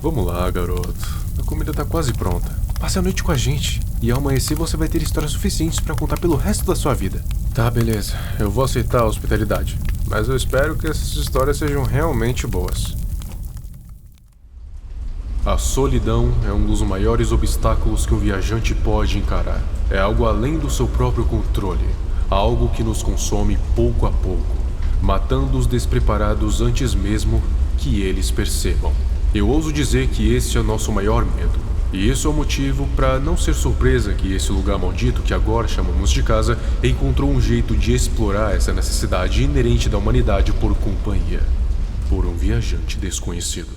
Vamos lá, garoto. A comida tá quase pronta. Passe a noite com a gente. E ao amanhecer você vai ter histórias suficientes pra contar pelo resto da sua vida. Tá, beleza. Eu vou aceitar a hospitalidade. Mas eu espero que essas histórias sejam realmente boas. A solidão é um dos maiores obstáculos que um viajante pode encarar. É algo além do seu próprio controle. Algo que nos consome pouco a pouco, matando os despreparados antes mesmo que eles percebam. Eu ouso dizer que esse é o nosso maior medo. E isso é o motivo para não ser surpresa que esse lugar maldito que agora chamamos de casa encontrou um jeito de explorar essa necessidade inerente da humanidade por companhia, por um viajante desconhecido.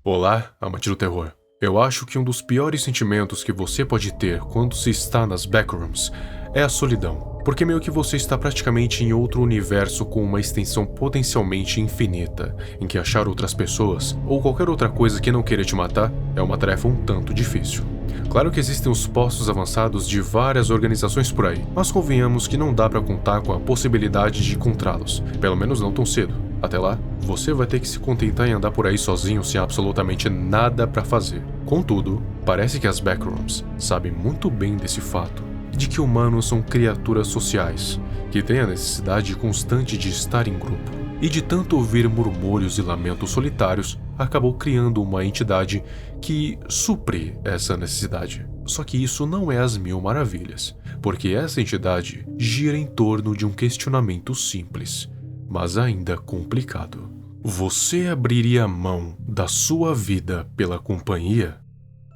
Olá, amante do terror. Eu acho que um dos piores sentimentos que você pode ter quando se está nas backrooms é a solidão, porque meio que você está praticamente em outro universo com uma extensão potencialmente infinita, em que achar outras pessoas, ou qualquer outra coisa que não queira te matar, é uma tarefa um tanto difícil. Claro que existem os postos avançados de várias organizações por aí, mas convenhamos que não dá pra contar com a possibilidade de encontrá-los, pelo menos não tão cedo. Até lá, você vai ter que se contentar em andar por aí sozinho sem absolutamente nada pra fazer. Contudo, parece que as backrooms sabem muito bem desse fato, de que humanos são criaturas sociais, que têm a necessidade constante de estar em grupo, e de tanto ouvir murmúrios e lamentos solitários, acabou criando uma entidade que supre essa necessidade. Só que isso não é as mil maravilhas, porque essa entidade gira em torno de um questionamento simples, mas ainda complicado. Você abriria mão da sua vida pela companhia?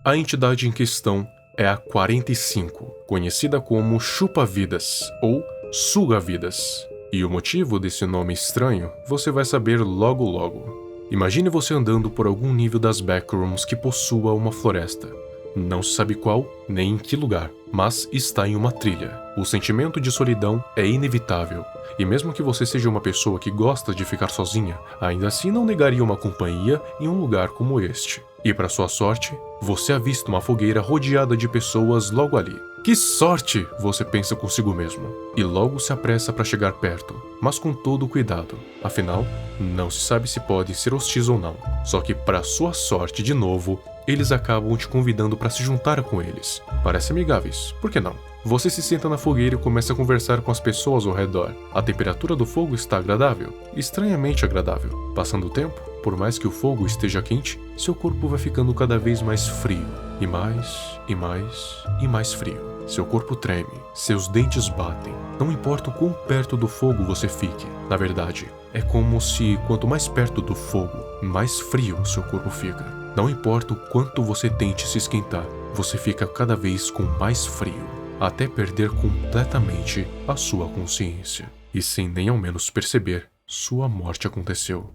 A entidade em questão é a 45, conhecida como Chupa-Vidas ou Suga-Vidas. E o motivo desse nome estranho você vai saber logo logo. Imagine você andando por algum nível das backrooms que possua uma floresta. Não se sabe qual, nem em que lugar, mas está em uma trilha. O sentimento de solidão é inevitável, e mesmo que você seja uma pessoa que gosta de ficar sozinha, ainda assim não negaria uma companhia em um lugar como este. E para sua sorte, você avista uma fogueira rodeada de pessoas logo ali. Que sorte! Você pensa consigo mesmo, e logo se apressa para chegar perto, mas com todo cuidado. Afinal, não se sabe se podem ser hostis ou não. Só que para sua sorte de novo, eles acabam te convidando para se juntar com eles. Parecem amigáveis, por que não? Você se senta na fogueira e começa a conversar com as pessoas ao redor. A temperatura do fogo está agradável, estranhamente agradável. Passando o tempo, por mais que o fogo esteja quente, seu corpo vai ficando cada vez mais frio. E mais frio. Seu corpo treme, seus dentes batem. Não importa o quão perto do fogo você fique. Na verdade, é como se quanto mais perto do fogo, mais frio seu corpo fica. Não importa o quanto você tente se esquentar, você fica cada vez com mais frio, até perder completamente a sua consciência. E sem nem ao menos perceber, sua morte aconteceu.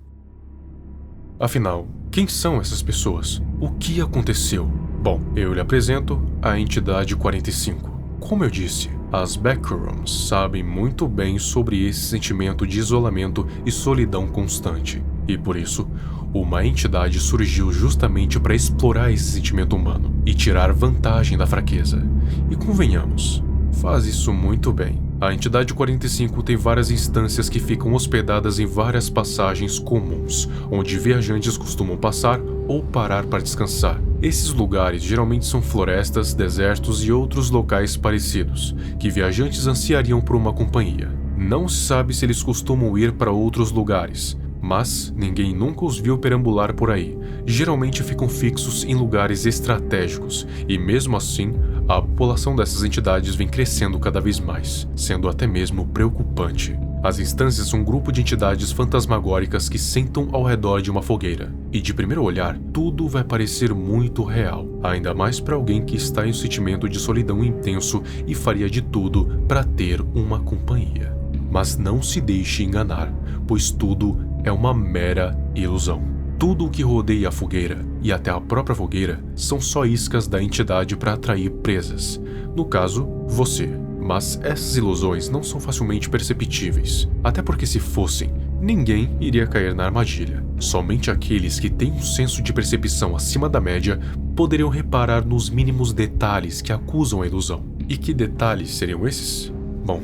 Afinal, quem são essas pessoas? O que aconteceu? Bom, eu lhe apresento a entidade 45. Como eu disse, as backrooms sabem muito bem sobre esse sentimento de isolamento e solidão constante. E por isso, uma entidade surgiu justamente para explorar esse sentimento humano e tirar vantagem da fraqueza. E convenhamos, faz isso muito bem. A entidade 45 tem várias instâncias que ficam hospedadas em várias passagens comuns, onde viajantes costumam passar ou parar para descansar. Esses lugares geralmente são florestas, desertos e outros locais parecidos, que viajantes ansiariam por uma companhia. Não se sabe se eles costumam ir para outros lugares, mas ninguém nunca os viu perambular por aí. Geralmente ficam fixos em lugares estratégicos, e mesmo assim, a população dessas entidades vem crescendo cada vez mais, sendo até mesmo preocupante. As instâncias são um grupo de entidades fantasmagóricas que sentam ao redor de uma fogueira, e de primeiro olhar, tudo vai parecer muito real, ainda mais para alguém que está em um sentimento de solidão intenso e faria de tudo para ter uma companhia. Mas não se deixe enganar, pois tudo é uma mera ilusão. Tudo o que rodeia a fogueira, e até a própria fogueira, são só iscas da entidade para atrair presas. No caso, você. Mas essas ilusões não são facilmente perceptíveis, até porque se fossem, ninguém iria cair na armadilha. Somente aqueles que têm um senso de percepção acima da média poderiam reparar nos mínimos detalhes que acusam a ilusão. E que detalhes seriam esses? Bom,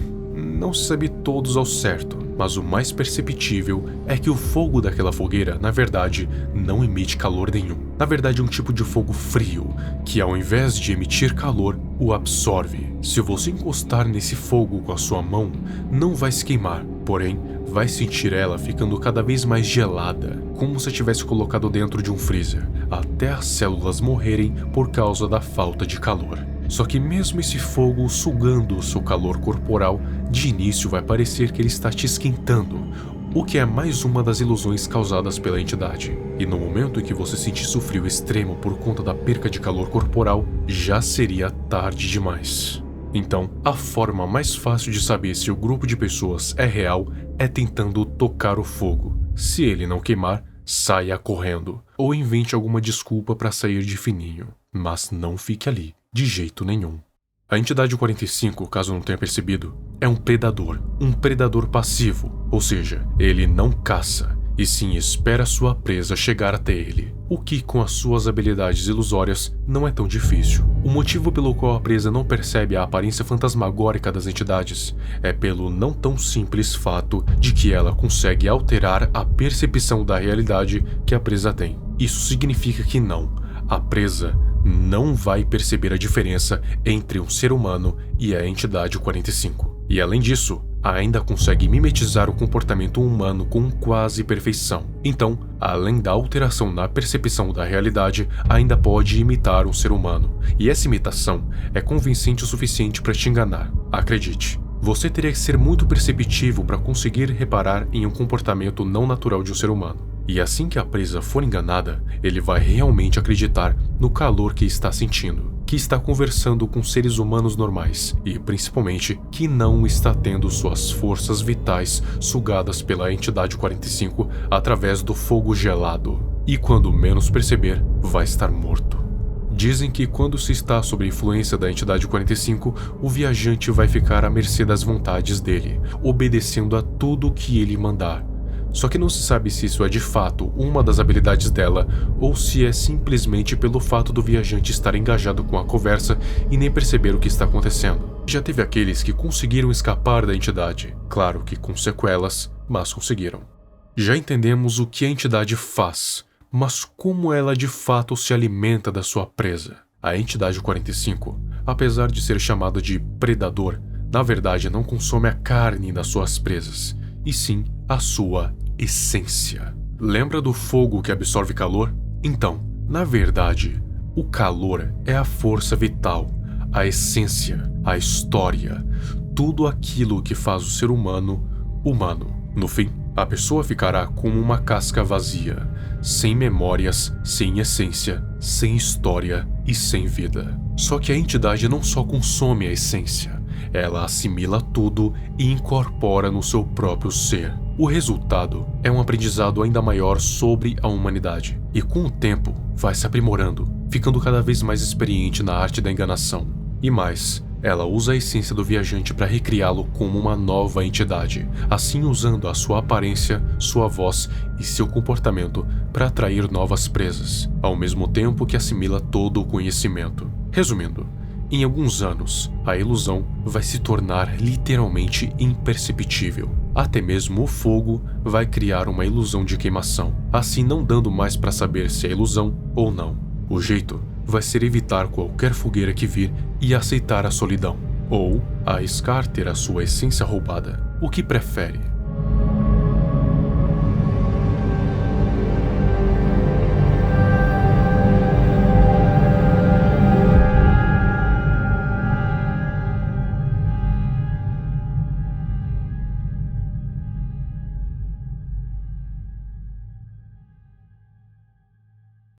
não se sabe todos ao certo, mas o mais perceptível é que o fogo daquela fogueira, na verdade, não emite calor nenhum. Na verdade, é um tipo de fogo frio, que ao invés de emitir calor, o absorve. Se você encostar nesse fogo com a sua mão, não vai se queimar, porém, vai sentir ela ficando cada vez mais gelada, como se tivesse colocado dentro de um freezer, até as células morrerem por causa da falta de calor. Só que mesmo esse fogo sugando o seu calor corporal, de início vai parecer que ele está te esquentando, o que é mais uma das ilusões causadas pela entidade. E no momento em que você sentisse o frio extremo por conta da perca de calor corporal, já seria tarde demais. Então, a forma mais fácil de saber se o grupo de pessoas é real é tentando tocar o fogo. Se ele não queimar, saia correndo, ou invente alguma desculpa para sair de fininho. Mas não fique ali, de jeito nenhum. A entidade 45, caso não tenha percebido, é um predador passivo, ou seja, ele não caça, e sim espera sua presa chegar até ele, o que com as suas habilidades ilusórias não é tão difícil. O motivo pelo qual a presa não percebe a aparência fantasmagórica das entidades é pelo não tão simples fato de que ela consegue alterar a percepção da realidade que a presa tem. Isso significa que a presa não vai perceber a diferença entre um ser humano e a entidade 45. E além disso, ainda consegue mimetizar o comportamento humano com quase perfeição. Então, além da alteração na percepção da realidade, ainda pode imitar um ser humano. E essa imitação é convincente o suficiente para te enganar. Acredite. Você teria que ser muito perceptivo para conseguir reparar em um comportamento não natural de um ser humano. E assim que a presa for enganada, ele vai realmente acreditar no calor que está sentindo, que está conversando com seres humanos normais e, principalmente, que não está tendo suas forças vitais sugadas pela entidade 45 através do fogo gelado. E quando menos perceber, vai estar morto. Dizem que quando se está sob a influência da entidade 45, o viajante vai ficar à mercê das vontades dele, obedecendo a tudo o que ele mandar. Só que não se sabe se isso é de fato uma das habilidades dela ou se é simplesmente pelo fato do viajante estar engajado com a conversa e nem perceber o que está acontecendo. Já teve aqueles que conseguiram escapar da entidade, claro que com sequelas, mas conseguiram. Já entendemos o que a entidade faz, mas como ela de fato se alimenta da sua presa? A entidade 45, apesar de ser chamada de predador, na verdade não consome a carne das suas presas, e sim a sua essência. Lembra do fogo que absorve calor? Então, na verdade, o calor é a força vital, a essência, a história, tudo aquilo que faz o ser humano, humano. No fim, a pessoa ficará como uma casca vazia, sem memórias, sem essência, sem história e sem vida. Só que a entidade não só consome a essência, ela assimila tudo e incorpora no seu próprio ser. O resultado é um aprendizado ainda maior sobre a humanidade, e com o tempo vai se aprimorando, ficando cada vez mais experiente na arte da enganação. E mais, ela usa a essência do viajante para recriá-lo como uma nova entidade, assim usando a sua aparência, sua voz e seu comportamento para atrair novas presas, ao mesmo tempo que assimila todo o conhecimento. Resumindo, em alguns anos, a ilusão vai se tornar literalmente imperceptível. Até mesmo o fogo vai criar uma ilusão de queimação, assim não dando mais para saber se é ilusão ou não. O jeito vai ser evitar qualquer fogueira que vir e aceitar a solidão, ou arriscar ter a sua essência roubada. O que prefere?